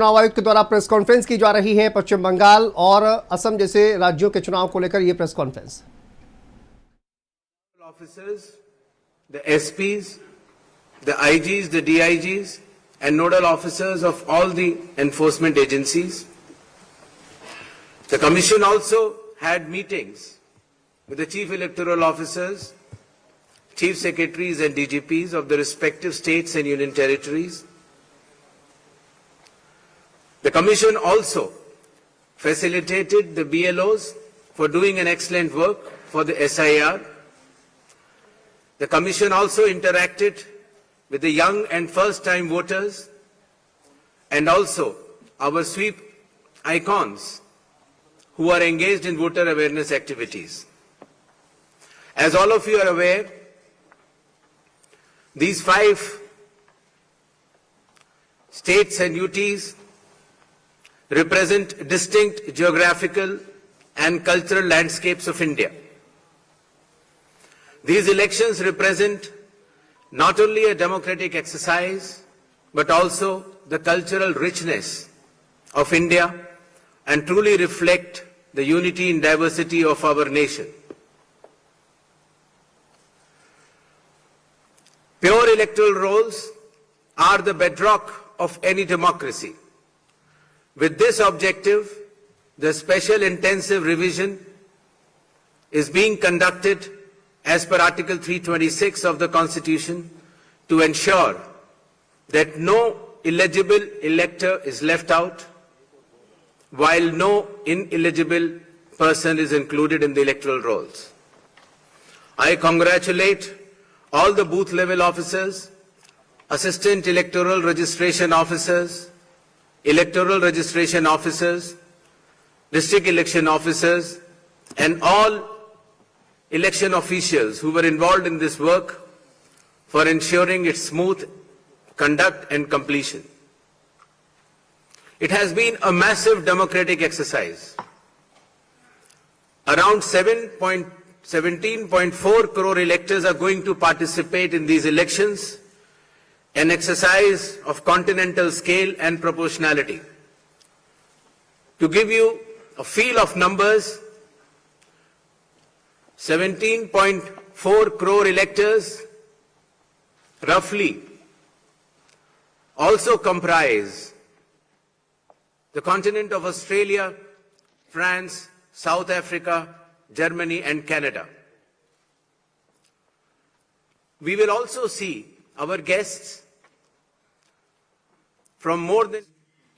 चुनाव आयोग के द्वारा प्रेस कॉन्फ्रेंस की जा रही है। पश्चिम बंगाल और असम जैसे राज्यों के चुनाव को लेकर यह press conference. Officers, the SPs, the IGs, the DIGs, and nodal officers of all the enforcement agencies. The Commission also had meetings with the Chief Electoral Officers, Chief Secretaries and DGPs of the respective states and union territories. The Commission also facilitated the BLOs for doing an excellent work for the SIR. The Commission also interacted with the young and first-time voters and also our sweep icons who are engaged in voter awareness activities. As all of you are aware, these 5 states and UTs represent distinct geographical and cultural landscapes of India. These elections represent not only a democratic exercise, but also the cultural richness of India and truly reflect the unity and diversity of our nation. Pure electoral rolls are the bedrock of any democracy. With this objective, the special intensive revision is being conducted as per Article 326 of the Constitution to ensure that no illegible elector is left out, while no ineligible person is included in the electoral rolls. I congratulate all the booth level officers, assistant electoral registration officers, electoral registration officers, district election officers, and all election officials who were involved in this work for ensuring its smooth conduct and completion. It has been a massive democratic exercise. Around 17.4 crore electors are going to participate in these elections, an exercise of continental scale and proportionality. To give you a feel of numbers, 17.4 crore electors roughly also comprise the continent of Australia, France, South Africa, Germany and Canada. We will also see our guests from more than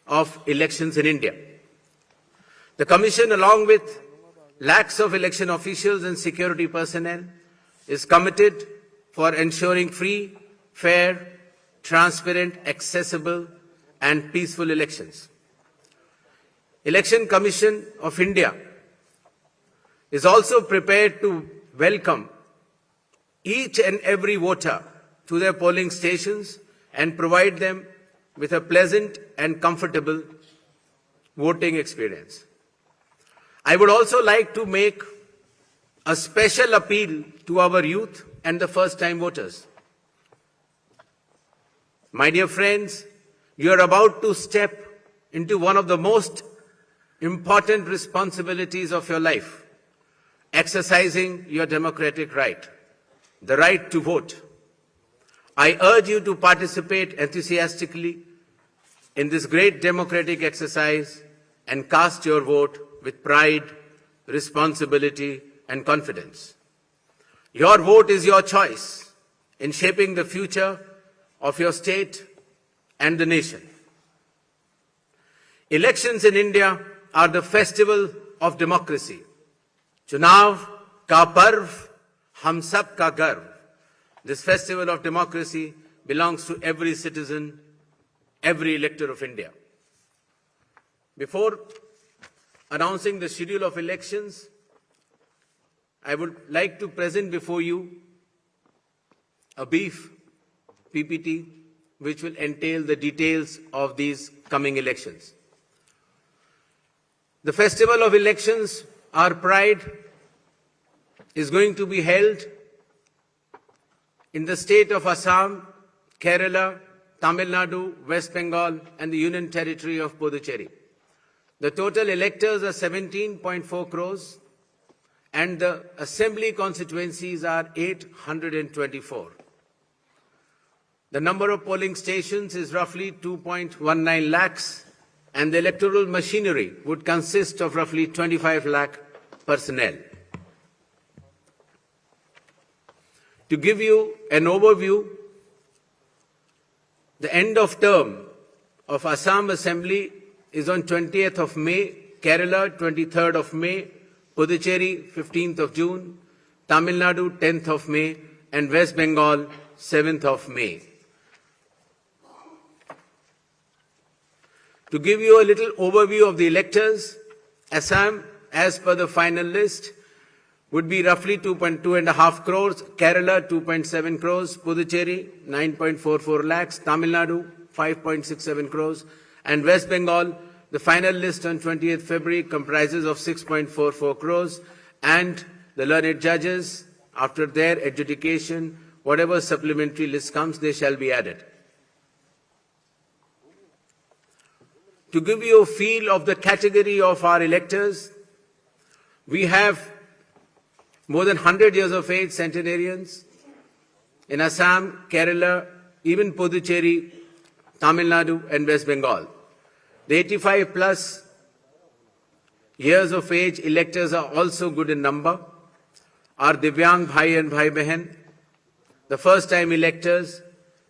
of elections in India. The Commission, along with lakhs of election officials and security personnel, is committed for ensuring free, fair, transparent, accessible and peaceful elections. Election Commission of India is also prepared to welcome each and every voter to their polling stations and provide them with a pleasant and comfortable voting experience. I would also like to make a special appeal to our youth and the first-time voters. My dear friends, you are about to step into one of the most important responsibilities of your life, exercising your democratic right, the right to vote. I urge you to participate enthusiastically in this great democratic exercise and cast your vote with pride, responsibility, and confidence. Your vote is your choice in shaping the future of your state and the nation. Elections in India are the festival of democracy. Chunav ka parv, hum sab ka garv. This festival of democracy belongs to every citizen, every elector of India. Before announcing the schedule of elections, I would like to present before you a brief PPT which will entail the details of these coming elections. The festival of elections, our pride, is going to be held in the state of Assam, Kerala, Tamil Nadu, West Bengal, and the Union Territory of Puducherry. The total electors are 17.4 crores, and the assembly constituencies are 824. The number of polling stations is roughly 2.19 lakhs, and the electoral machinery would consist of roughly 25 lakh personnel. To give you an overview, the end of term of Assam Assembly is on 20th of May, Kerala 23rd of May, Puducherry 15th of June, Tamil Nadu 10th of May, and West Bengal 7th of May. To give you a little overview of the electors, Assam, as per the final list, would be roughly 2.5 crores, Kerala 2.7 crores, Puducherry 9.44 lakhs, Tamil Nadu 5.67 crores, and West Bengal, the final list on 20th February comprises of 6.44 crores, and the learned judges, after their adjudication, whatever supplementary list comes, they shall be added. To give you a feel of the category of our electors, we have more than 100 years of age centenarians in Assam, Kerala, even Puducherry, Tamil Nadu, and West Bengal. The 85 plus years of age electors are also good in number. Our Divyang Bhai and Bhai Behan, the first time electors,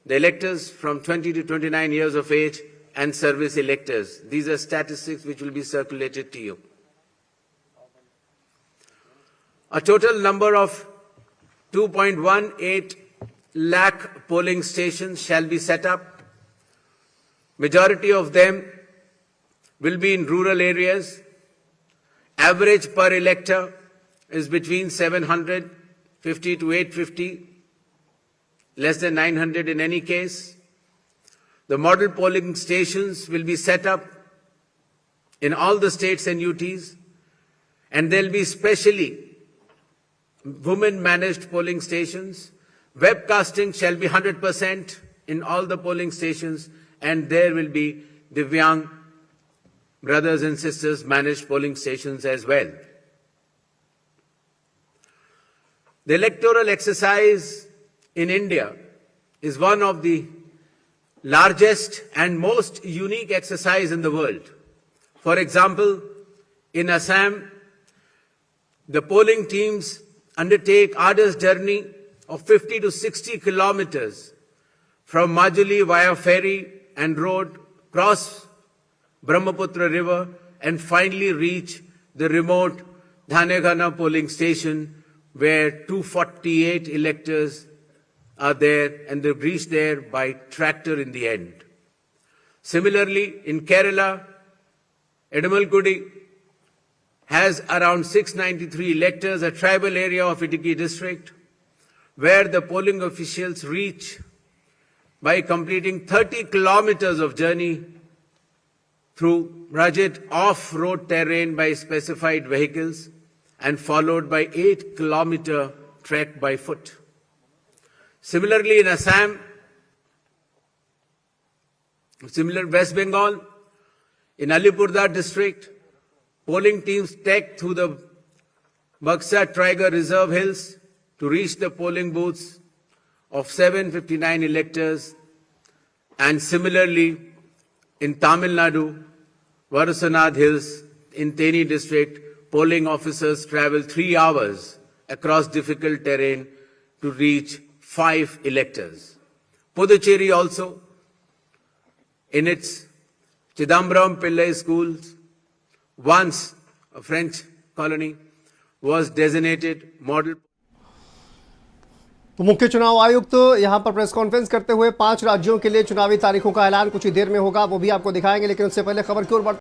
the electors from 20 to 29 years of age, and service electors. These are statistics which will be circulated to you. A total number of 2.18 lakh polling stations shall be set up. Majority of them will be in rural areas. Average per elector is between 750 to 850, less than 900 in any case. The model polling stations will be set up in all the states and UTs, and there will be specially women-managed polling stations. Webcasting shall be 100% in all the polling stations, and there will be Divyang brothers and sisters managed polling stations as well. The electoral exercise in India is one of the largest and most unique exercise in the world. For example, in Assam, the polling teams undertake arduous journey of 50 to 60 kilometers from Majuli via ferry and road, cross Brahmaputra River, and finally reach the remote Dhanegana polling station where 248 electors are there, and they reach there by tractor in the end. Similarly, in Kerala, Edamalgudi has around 693 electors, a tribal area of Idukki district, where the polling officials reach by completing 30 kilometers of journey through rugged off-road terrain by specified vehicles and followed by 8-kilometer trek by foot. Similarly, in Assam, West Bengal, in Alipurduar district, polling teams trek through the Buxa Tiger Reserve Hills to reach the polling booths of 759 electors. And similarly, in Tamil Nadu, Varusanath Hills, in Teni district, polling officers travel 3 hours across difficult terrain to reach 5 electors. Puducherry also, in its Chidambaram Pillai schools, once a French colony, was designated model. तो मुख्य चुनाव आयुक्त यहां पर press conference करते हुए 5 राज्यों के लिए चुनावी तारीखों का ऐलान कुछ ही देर में होगा, वो भी आपको दिखाएंगे, लेकिन उससे पहले खबर की ओर बढ़ते हैं।